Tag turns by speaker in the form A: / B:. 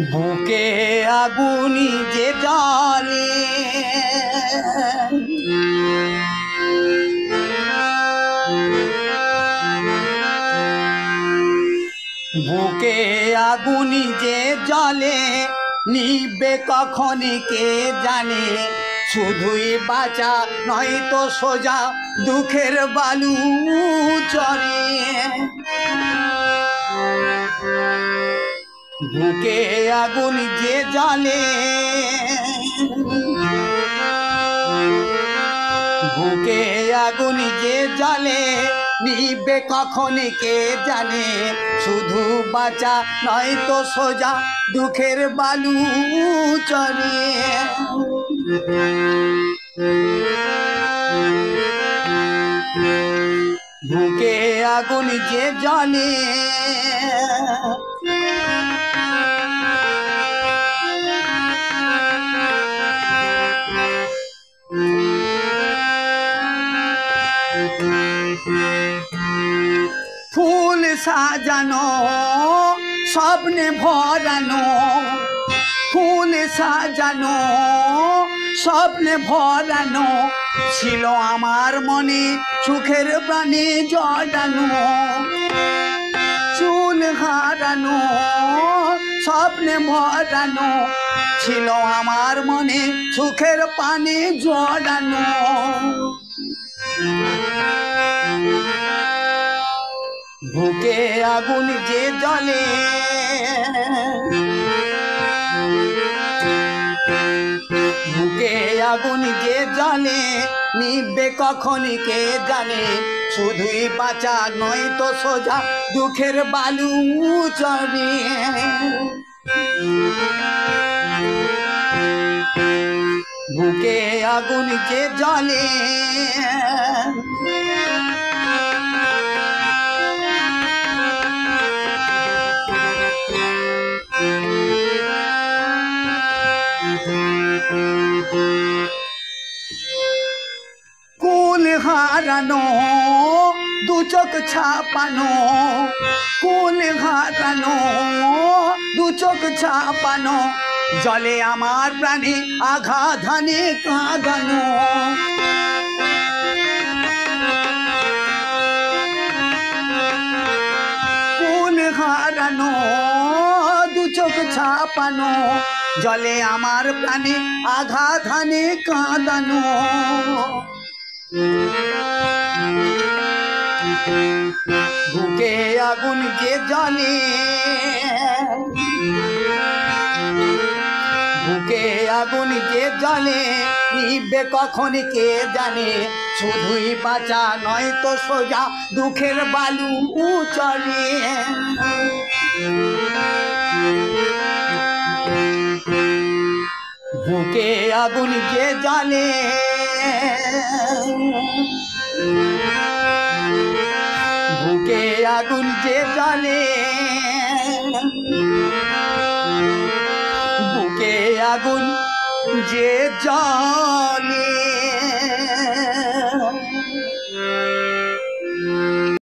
A: বুকে আগুনি যে জ্বলে বুকে আগুনি যে জ্বলে নিবে কখন কে জানে শুধুই বাঁচা নয়তো সোজা দুঃখের বালু চড়ে বুকে আগুন যে জ্বলে বুকে আগুন যে জ্বলে নিবে কখন কে জানে শুধু বাঁচা নয়তো সোজা দুঃখের বালু চড়ে বুকে আগুন যে জ্বলে ফুল সাজানো স্বপ্নে ভরানো ফুল সাজানো স্বপ্নে ভরানো ছিল আমার মনে সুখের প্রাণে জড়ানো চুল হারানো স্বপ্নে ভরানো ছিল আমার মনে সুখের পানে জড়ানো বুকে আগুন যে জ্বলে বুকে আগুন যে জ্বলে নিবে কখন কে জানে শুধুই বাঁচা নয়তো সোজা দুঃখের বালু চড়ে বুকে আগুন যে জ্বলে কুল হারানো দু চোখ ছাপানো কুল হারানো দু চোখ ছাপানো জলে আমার প্রাণে আঘাধানে কাঁদানো কুল হারানো দু চোখ ছাপানো জলে আমার প্রাণে আঘাধানে কাঁদানো বুকে আগুন যে জ্বলে বুকে আগুন যে জ্বলে নিবে কখন কে জানে শুধুই বাঁচা নয়তো সোজা দুঃখের বালু চড়ে বুকে আগুন যে জ্বলে বুকে আগুন যে জ্বলে বুকে আগুন যে জ্বলে